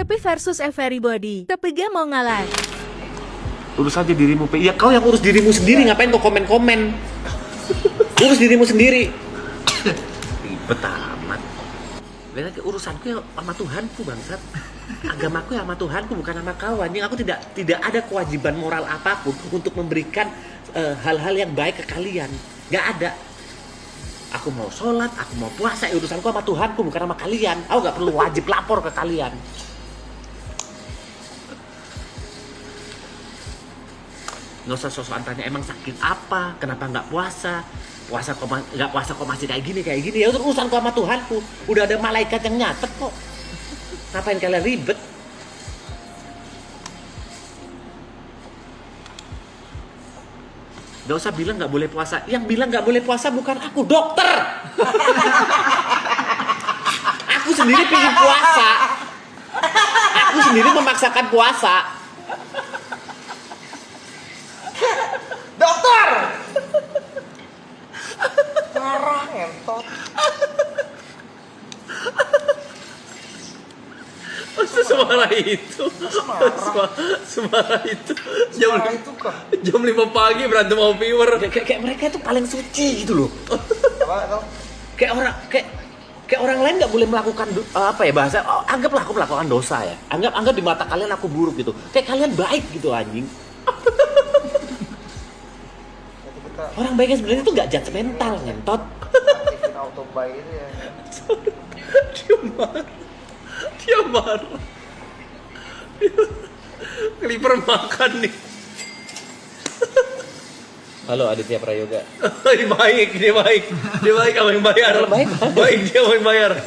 Tepi versus everybody. Tepiga mau ngalah. Urus aja dirimu, Pe. Ya kau yang urus dirimu sendiri, ngapain kau komen-komen? Urus dirimu sendiri. Ribet amat. Bener, urusanku ya sama Tuhanku, bangsat. Agamaku ya sama Tuhanku, bukan sama kau. Anjing, aku tidak ada kewajiban moral apapun untuk memberikan hal-hal yang baik ke kalian. Gak ada. Aku mau sholat, aku mau puasa, ya urusanku sama Tuhanku, bukan sama kalian. Aku gak perlu wajib lapor ke kalian. Nggak usah sosokan tanya emang sakit apa, kenapa nggak puasa, nggak puasa kok masih kayak gini. Ya urusanku sama Tuhanku, udah ada malaikat yang nyatet kok. Ngapain kalian ribet? Gak usah bilang nggak boleh puasa. Yang bilang nggak boleh puasa bukan aku, dokter. Aku sendiri pengen puasa. Aku sendiri memaksakan puasa. Dokter! Marah ngentot. Masa semarah itu? Semarah itu? Semarah itu kah? Jam 5 pagi berantem sama viewer. Kayak mereka itu paling suci gitu loh. Apa tuh? Kayak orang lain nggak boleh melakukan apa ya bahasa, anggaplah aku melakukan dosa ya. Anggap di mata kalian aku buruk gitu. Kayak kalian baik gitu anjing. Orang baiknya sebenarnya itu nggak judgmental, ngentot. Aktifin auto buy itu ya. Dia marah. Clipper makan nih. Halo Aditya Prayoga. Dia baik sama yang bayar. Baik dia sama yang bayar.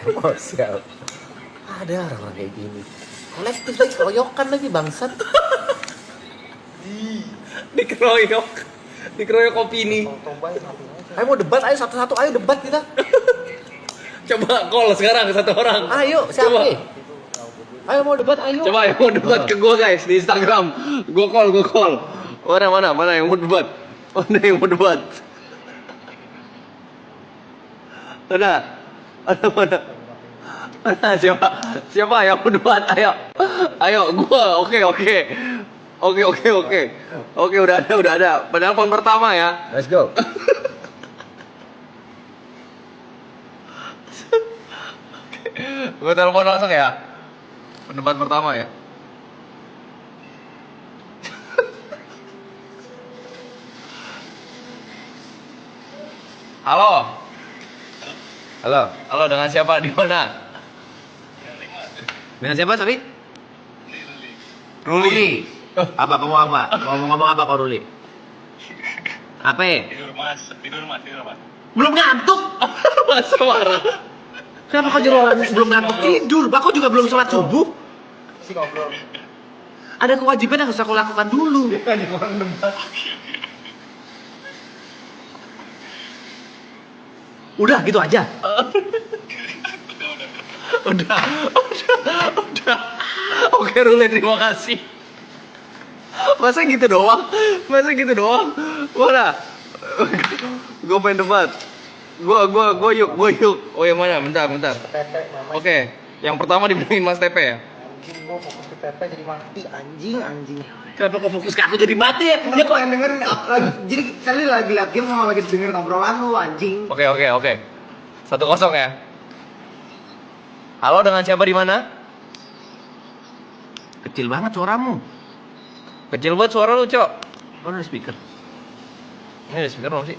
Emosional. Ada orang kayak gini. Kolektif lagi, keroyokan lagi bangsat. Dikeroyok opini. Auto buy mati aja. Ayo mau debat, ayo satu-satu, ayo debat kita. Coba call sekarang satu orang. Ayo, siapa? Ayo mau debat, ayo. Coba yang mau debat ke gue guys di Instagram. Gue call. Mana yang mau debat? Mana yang mau debat? Mana? Siapa yang mau debat? Ayo, gue. Oke, udah ada. Penelpon pertama ya. Let's go. Gue telepon langsung ya. Pendebat pertama ya. Halo, dengan siapa? Di mana? Dengan siapa, sorry? Ruli. Apa kamu apa? Mau ngomong apa kau Ruli? Apa? Tidur mas. Belum ngantuk. Masa marah. Kenapa kau nyuruh belum ngantuk tidur? Kau juga belum sholat subuh. Si ngobrol. Ada kewajiban yang harus aku lakukan dulu. Ada orang debat. Udah gitu aja. Udah. Oke Ruli, terima kasih. Masa gitu doang? Mana? Gue pengen debat. Gue yuk. Oh yang mana? Bentar. Tepe namanya. Oke, yang pertama dibilangin Mas Tepe ya. Anjing, gua fokus ke Tepe jadi mati. Anjing. Kenapa kau fokus ke aku jadi mati ya? Dia kok yang dengerin lagi, jadi kali lagi lagi mau lagi dengerin obrolan lu anjing. Oke. 1-0 ya. Halo, dengan siapa di mana? Kecil banget suaramu. Kecil banget suara lu, Cok. Oh, ada speaker. Ini ada speaker belum sih?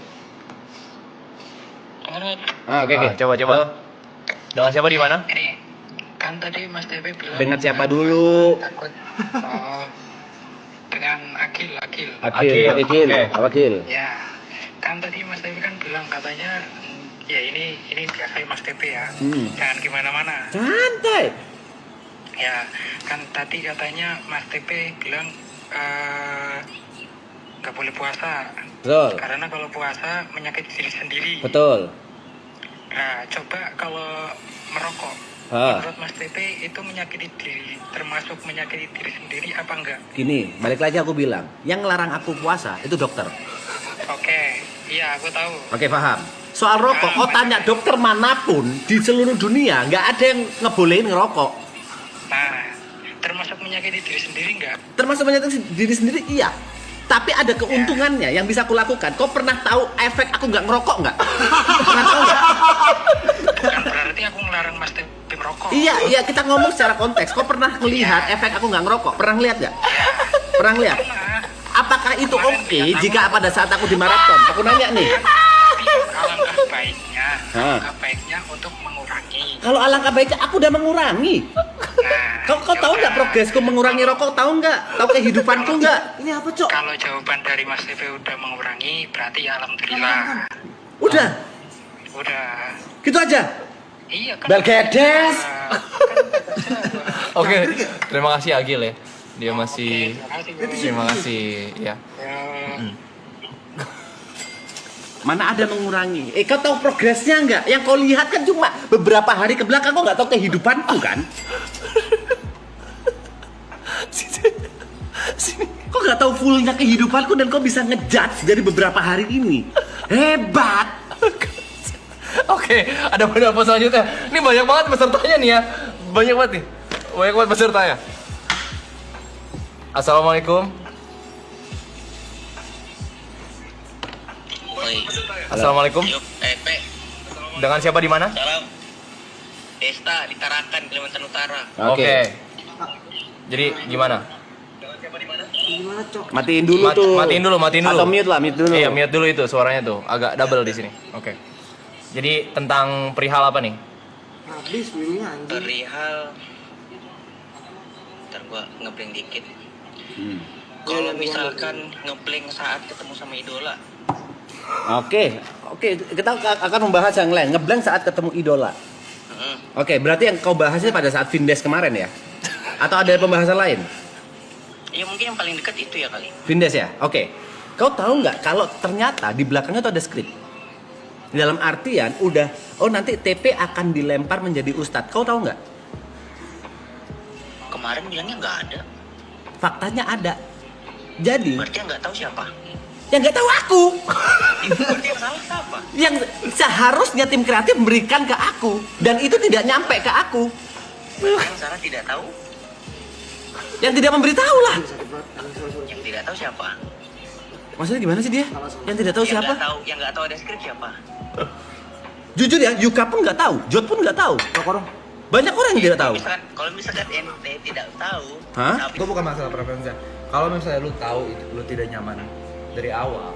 Oke. Coba. Dengan siapa di mana? Ini kan tadi Mas Tepe bilang Dengan siapa dulu? takut dengan Akil. Akil. Ya, kan tadi Mas Tepe kan bilang katanya ya ini biasa Mas Tepe ya. Jangan gimana-mana. Santai. Ya, kan tadi katanya Mas Tepe bilang nggak boleh puasa. Betul. Karena kalau puasa menyakiti diri sendiri. Betul. Nah, coba kalau merokok. Menurut Mas Tepe itu menyakiti diri, termasuk menyakiti diri sendiri apa enggak? Gini, balik lagi aku bilang, yang ngelarang aku puasa itu dokter. Oke, iya aku tahu. Oke, paham. soal rokok, kau tanya dokter manapun di seluruh dunia nggak ada yang ngebolehin ngerokok. Nah, termasuk menyakiti diri sendiri nggak? Termasuk menyakiti diri sendiri, iya. Tapi ada keuntungannya yang bisa aku lakukan. Kau pernah tahu efek aku nggak ngerokok nggak? Pernah tahu nggak? Kan berarti aku ngelarang Mas Tepe merokok. Iya, kita ngomong secara konteks. Kau pernah melihat efek aku nggak ngerokok? Pernah lihat nggak? Pernah lihat? Pernah. Apakah itu oke jika pada saat aku di maraton? Aku nanya nih. Alangkah baiknya untuk mengurangi. Kalau alangkah baiknya, aku udah mengurangi. Nah, Kau tahu nggak progresku mengurangi rokok? Tahu nggak? Tahu kehidupanku nggak? Ini apa, Cok? Kalau jawaban dari Mas Tepe udah mengurangi, berarti ya alhamdulillah. Udah, Udah. gitu aja. Iya kan. Belgedes. Oke, terima kasih Agil ya. Dia masih terima kasih ya. Mana ada mengurangi? Kau tahu progresnya nggak? Yang kau lihat kan cuma beberapa hari ke belakang. Kau nggak tahu kehidupanku kan? Kau nggak tahu fullnya kehidupanku dan kau bisa ngejudge dari beberapa hari ini. Hebat. Oke, ada beberapa selanjutnya. Ini banyak banget pesertanya nih ya. Banyak banget nih. Banyak banget pesertanya. Assalamualaikum. Assalamualaikum. Pe. Dengan siapa di mana? Salam. Desta di Tarakan, Kalimantan Utara. Oke. Jadi gimana? Gimana, Cok? Matiin dulu tuh. Matiin dulu. Atau mute lah, mute dulu. Iya, mute dulu itu suaranya tuh. Agak double di sini. Oke. Jadi tentang perihal apa nih? Habis dulunya anjing. Perihal. Ntar gua ngeblank dikit. Kalau misalkan ngeblank saat ketemu sama idola, Oke, kita akan membahas yang lain. Ngeblank saat ketemu idola. Oke, berarti yang kau bahasnya pada saat Vindes kemarin ya? Atau ada pembahasan lain? ya mungkin yang paling dekat itu ya kali. Vindes ya? Oke. Kau tahu nggak kalau ternyata di belakangnya tuh ada skrip? Dalam artian udah, oh nanti TP akan dilempar menjadi ustadz. Kau tahu nggak? Kemarin bilangnya nggak ada. Faktanya ada. Jadi, Berarti yang nggak tahu siapa? yang nggak tahu aku. Berarti yang salah siapa? Yang seharusnya tim kreatif memberikan ke aku. Dan itu tidak nyampe ke aku. Yang salah tidak tahu. Yang tidak memberitahu lah. Yang tidak tahu siapa? Maksudnya gimana sih dia? Yang tidak tahu siapa? Yang nggak tahu ada skrip siapa? Jujur ya, Yuka pun nggak tahu, Jod pun nggak tahu. Banyak orang yang tidak tahu. Kalau misalkan ente tidak tahu, Hah? tapi Itu bukan masalah preferensi. Kalau misalnya lu tahu itu lu tidak nyaman dari awal,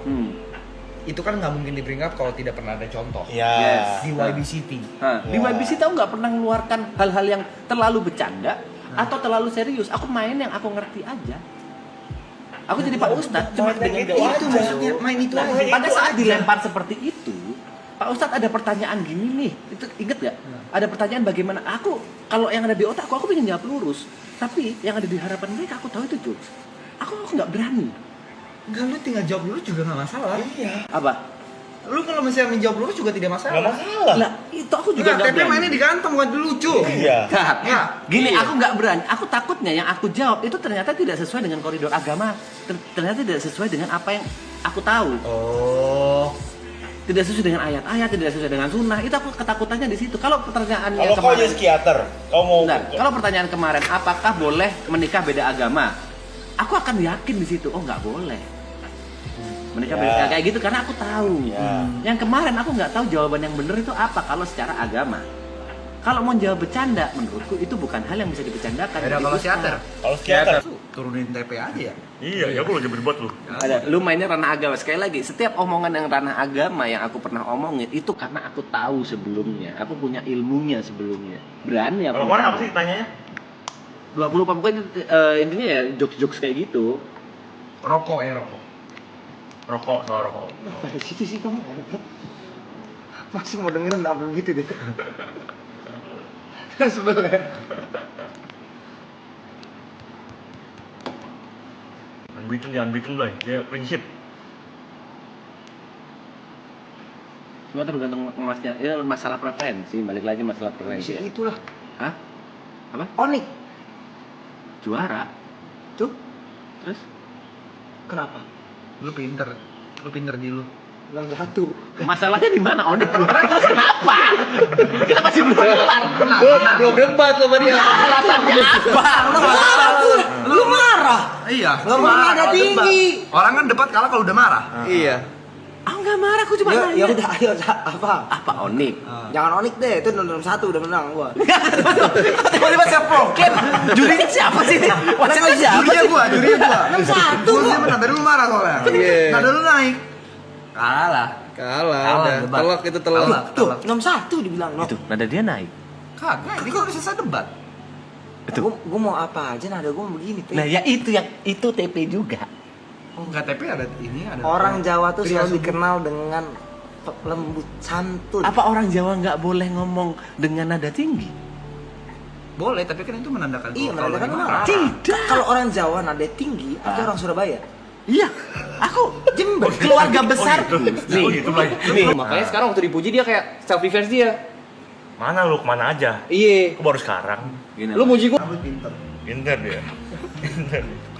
itu kan nggak mungkin di bring up kalau tidak pernah ada contoh. Yes. Di YBCT. Di YBC tahu nggak pernah mengeluarkan hal-hal yang terlalu bercanda atau terlalu serius. Aku main yang aku ngerti aja. Aku jadi Pak Ustadz cuma dengan Itu maksudnya main itu Nah, aja. pada saat dilempar seperti itu, Pak Ustadz ada pertanyaan gini nih, itu inget gak? Ada pertanyaan bagaimana aku, kalau yang ada di otak aku pengen jawab lurus, tapi yang ada di harapan mereka aku tahu itu jokes. Aku nggak berani. Enggak, lu tinggal jawab dulu juga nggak masalah. Iya. Apa? Lu kalau misalnya menjawab lurus juga tidak masalah. Lah itu aku juga nggak Enggak, tapi berani. mainnya di kantong bukan lucu. Iya. Nah, gini, aku nggak berani. Aku takutnya yang aku jawab itu ternyata tidak sesuai dengan koridor agama. Ternyata tidak sesuai dengan apa yang aku tahu. Oh. Tidak sesuai dengan ayat-ayat, tidak sesuai dengan sunnah. Itu aku ketakutannya di situ. Kalau pertanyaannya Kalau kau jadi psikiater, kau mau Bentar, kalau pertanyaan kemarin, apakah boleh menikah beda agama? Aku akan yakin di situ. Oh, nggak boleh. Menikah beda kayak gitu karena aku tahu. Yang kemarin aku nggak tahu jawaban yang benar itu apa kalau secara agama. Kalau mau jawab bercanda, menurutku itu bukan hal yang bisa dibercandakan. Beda Itu kalau ustaz. teater. kalau psikiater? Turunin TP aja ya. Iya, ya aku lagi berbuat lu. Ada, lu mainnya ranah agama. Sekali lagi, setiap omongan yang ranah agama yang aku pernah omongin itu karena aku tahu sebelumnya. Aku punya ilmunya sebelumnya. Berani aku. Kalau kemarin apa sih tanyanya? Lupa pokoknya intinya ya jokes-jokes kayak gitu. Rokok ya rokok. Rokok, soal rokok. Pada situ sih kamu. Masih mau dengerin apa gitu deh. Sebenarnya. Jangan bikin lah, dia prinsip. Semua tergantung masnya. Ya masalah preferensi, balik lagi masalah preferensi. Bisa itulah. Hah? Apa? Onik. Juara. Tuh. Terus? Kenapa? Lu pinter di lu. Bilang satu. Masalahnya di mana? Onik keluar kenapa? Kita masih belum kelar. Belum debat sama dia. Alasannya apa? Lu marah. Iya. Lu marah ada tinggi. Orang kan debat kalah kalau udah marah. Iya. Aku nggak marah, aku cuma Ya nanya. udah, ayo apa? Apa Onik? Jangan Onik deh, itu nomor 1 udah menang gua. Tiba-tiba saya prokem. Jurinya siapa sih? Wasitnya siapa Jurinya sih? gua. Nomor 1 Gua dia menang, dari lu marah soalnya. Iya. Nah, dari lu naik. Kalah, udah. debat. Telak itu telak. Tuh, nomor 1 dibilang. No. Itu nada dia naik. Kagak, ini kan udah selesai debat. Gua mau apa aja nada gua begini, Teh. Nah ya itu TP juga. Oh, enggak TP ada ini ada. Orang Jawa tuh Pria selalu subuh. dikenal dengan lembut santun. Apa orang Jawa nggak boleh ngomong dengan nada tinggi? Boleh, tapi kan itu menandakan Iya, kalau menandakan lagi marah. Tidak. Kalau orang Jawa nada tinggi, berarti orang Surabaya. Iya, aku Jember, keluarga besarku. Oh gitu Blay. nih, Makanya sekarang waktu dipuji dia kayak self defense dia. Mana lu kemana aja? Iya. Aku baru sekarang. Gini Lu muji gua. Pinter dia. Pinter.